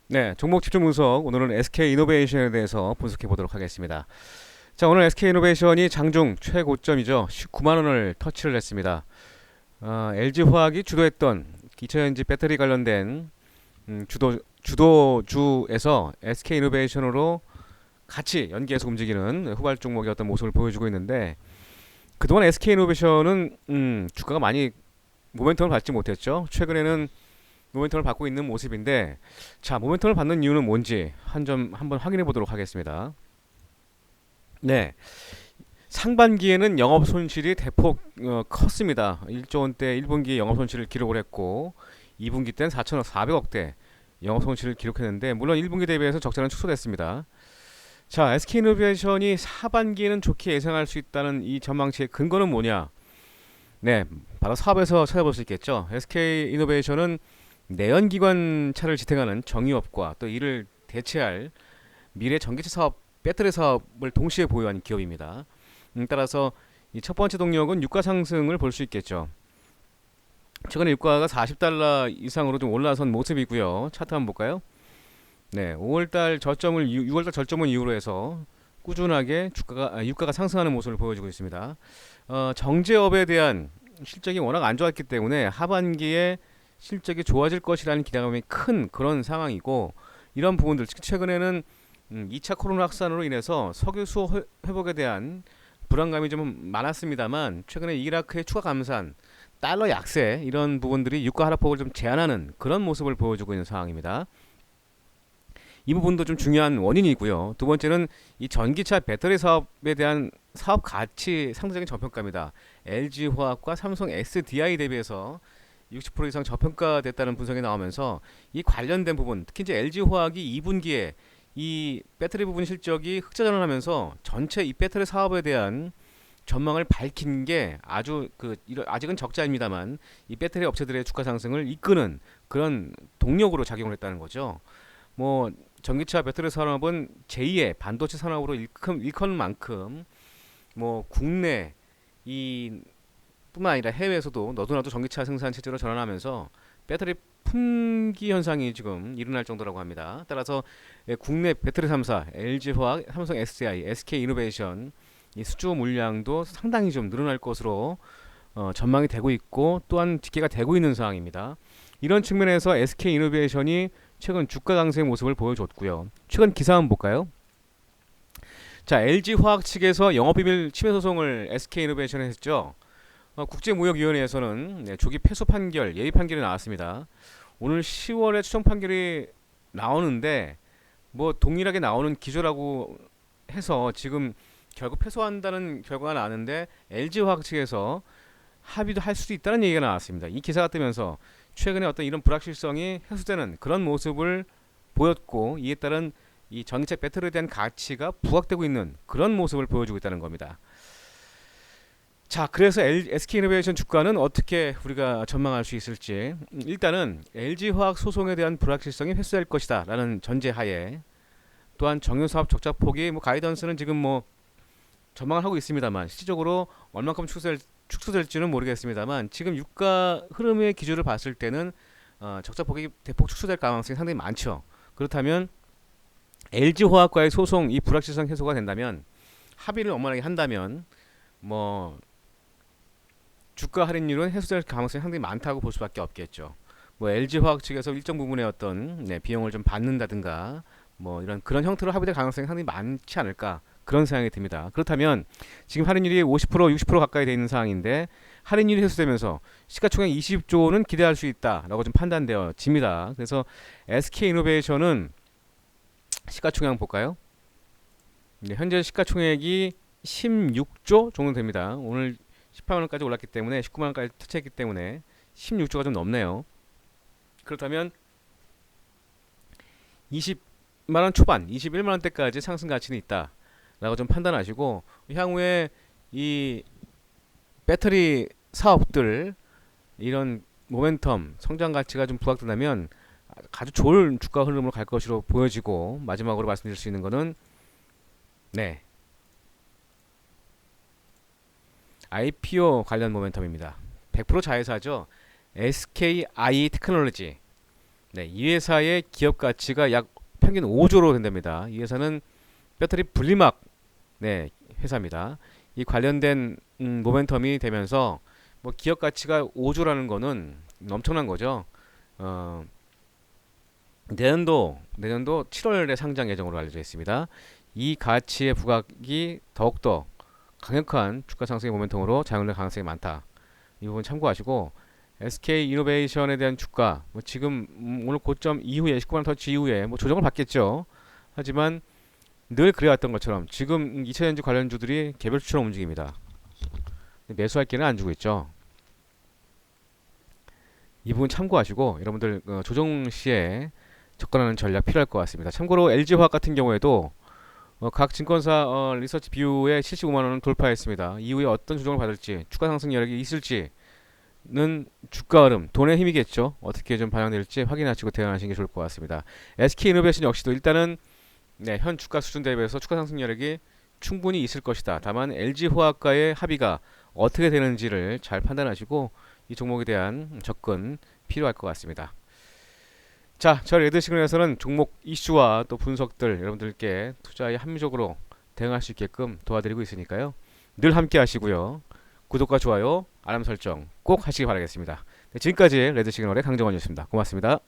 네, 종목 집중 분석. 오늘은 SK 이노베이션에 대해서 분석해 보도록 하겠습니다. 자, 오늘 SK 이노베이션이 장중 최고점이죠. 19만 원을 터치를 했습니다. LG 화학이 주도했던 2000년지 배터리 관련된 주도주에서 SK 이노베이션으로 같이 연계해서 움직이는 후발 종목의 어떤 모습을 보여주고 있는데, 그동안 SK 이노베이션은 주가가 많이 모멘텀을 받지 못했죠. 최근에는 모멘텀을 받고 있는 모습인데, 자, 모멘텀을 받는 이유는 뭔지 한 점 한번 확인해 보도록 하겠습니다. 네, 상반기에는 영업 손실이 대폭 컸습니다. 1조 원대 1분기 영업 손실을 기록을 했고, 2분기 때는 4천억 400억대 영업 손실을 기록했는데, 물론 1분기 대비해서 적자는 축소됐습니다. 자, SK이노베이션이 하반기에는 좋게 예상할 수 있다는 이 전망치의 근거는 뭐냐? 네, 바로 사업에서 찾아볼 수 있겠죠. SK이노베이션은 내연기관차를 지탱하는 정유업과 또 이를 대체할 미래 전기차 사업, 배터리 사업을 동시에 보유한 기업입니다. 따라서 이 첫 번째 동력은 유가 상승을 볼 수 있겠죠. 최근에 유가가 40달러 이상으로 좀 올라선 모습이고요. 차트 한번 볼까요? 네, 5월달 저점을 6월달 저점을 이후로 해서 꾸준하게 유가가 상승하는 모습을 보여주고 있습니다. 정제업에 대한 실적이 워낙 안 좋았기 때문에 하반기에 실적이 좋아질 것이라는 기대감이 큰 그런 상황이고, 이런 부분들 특히 최근에는 2차 코로나 확산으로 인해서 석유 수요 회복에 대한 불안감이 좀 많았습니다만, 최근에 이라크의 추가 감산, 달러 약세 이런 부분들이 유가 하락폭을 좀 제한하는 그런 모습을 보여주고 있는 상황입니다. 이 부분도 좀 중요한 원인이고요. 두 번째는 이 전기차 배터리 사업에 대한 사업 가치 상대적인 저평가입니다. LG화학과 삼성 SDI 대비해서 60% 이상 저평가됐다는 분석이 나오면서 이 관련된 부분, 특히 이제 LG화학이 2분기에 이 배터리 부분 실적이 흑자전을 하면서 전체 이 배터리 사업에 대한 전망을 밝힌 게 아직은 적자입니다만 이 배터리 업체들의 주가 상승을 이끄는 그런 동력으로 작용을 했다는 거죠. 뭐 전기차 배터리 산업은 제2의 반도체 산업으로 일컫는 만큼 뭐 국내 이 뿐만 아니라 해외에서도 너도나도 전기차 생산 체제로 전환하면서 배터리 품귀 현상이 지금 일어날 정도라고 합니다. 따라서 국내 배터리 3사 LG화학, 삼성 SDI, SK이노베이션 이 수주 물량도 상당히 좀 늘어날 것으로 전망이 되고 있고, 또한 집계가 되고 있는 상황입니다. 이런 측면에서 SK이노베이션이 최근 주가 강세의 모습을 보여줬고요. 최근 기사 한번 볼까요? 자, LG화학 측에서 영업비밀 침해 소송을 SK이노베이션에 했죠. 국제무역위원회에서는 조기 패소 판결, 예비 판결이 나왔습니다. 오늘 10월에 추정 판결이 나오는데, 뭐 동일하게 나오는 기조라고 해서 지금 결국 패소한다는 결과가 나왔는데, LG화학 측에서 합의도 할 수도 있다는 얘기가 나왔습니다. 이 기사가 뜨면서 최근에 어떤 이런 불확실성이 해소되는 그런 모습을 보였고, 이에 따른 이 전기차 배터리에 대한 가치가 부각되고 있는 그런 모습을 보여주고 있다는 겁니다. 자, 그래서 SK이노베이션 주가는 어떻게 우리가 전망할 수 있을지, 일단은 LG화학 소송에 대한 불확실성이 회수될 것이다 라는 전제하에, 또한 정유사업 적자폭이 뭐 가이던스는 지금 뭐 전망을 하고 있습니다만 실질적으로 얼만큼 축소될지는 모르겠습니다만, 지금 유가 흐름의 기준을 봤을 때는 적자폭이 대폭 축소될 가능성이 상당히 많죠. 그렇다면 LG화학과의 소송 이 불확실성 해소가 된다면, 합의를 원만하게 한다면 뭐 주가 할인율은 해소될 가능성이 상당히 많다고 볼 수밖에 없겠죠. 뭐 LG화학 측에서 일정 부분의 어떤 비용을 좀 받는다든가 뭐 이런 그런 형태로 합의될 가능성이 상당히 많지 않을까, 그런 생각이 듭니다. 그렇다면 지금 할인율이 50% 60% 가까이 돼 있는 상황인데, 할인율이 해소되면서 시가총액 20조는 기대할 수 있다라고 좀 판단되어집니다. 그래서 SK이노베이션은 시가총액 한번 볼까요? 네, 현재 시가총액이 16조 정도 됩니다. 오늘 18만 원까지 올랐기 때문에, 19만 원까지 터치했기 때문에 16조가 좀 넘네요. 그렇다면 20만 원 초반, 21만 원대까지 상승 가치는 있다라고 좀 판단하시고, 향후에 이 배터리 사업들 이런 모멘텀 성장 가치가 좀 부각된다면 아주 좋은 주가 흐름으로 갈 것으로 보여지고, 마지막으로 말씀드릴 수 있는 거는 네, IPO 관련 모멘텀입니다. 100% 자회사죠. SKI 테크놀로지. 네, 이 회사의 기업 가치가 약 평균 5조로 된답니다. 이 회사는 배터리 분리막 네, 회사입니다. 이 관련된 모멘텀이 되면서 뭐 기업 가치가 5조라는 거는 엄청난 거죠. 어, 내년도 7월에 상장 예정으로 알려져 있습니다. 이 가치의 부각이 더욱더 강력한 주가 상승의 모멘텀으로 작용될 가능성이 많다. 이 부분 참고하시고 SK 이노베이션에 대한 주가 뭐 지금 오늘 고점 이후에 19만 터치 이후에 뭐 조정을 받겠죠. 하지만 늘 그래왔던 것처럼 지금 2차전지 관련주들이 개별주처럼 움직입니다. 매수할 기회는 안 주고 있죠. 이 부분 참고하시고 여러분들 조정 시에 접근하는 전략 필요할 것 같습니다. 참고로 LG화학 같은 경우에도 각 증권사 리서치 뷰에 75만 원을 돌파했습니다. 이후에 어떤 조정을 받을지 주가 상승 여력이 있을지는 주가 흐름, 돈의 힘이겠죠. 어떻게 좀 반영될지 확인하시고 대응하시는 게 좋을 것 같습니다. SK이노베이션 역시도 일단은 네, 현 주가 수준 대비해서 주가 상승 여력이 충분히 있을 것이다. 다만 LG화학과의 합의가 어떻게 되는지를 잘 판단하시고 이 종목에 대한 접근 필요할 것 같습니다. 자, 저희 레드시그널에서는 종목 이슈와 또 분석들 여러분들께 투자에 합리적으로 대응할 수 있게끔 도와드리고 있으니까요. 늘 함께 하시고요. 구독과 좋아요, 알람 설정 꼭 하시기 바라겠습니다. 네, 지금까지 레드시그널의 강정원이었습니다. 고맙습니다.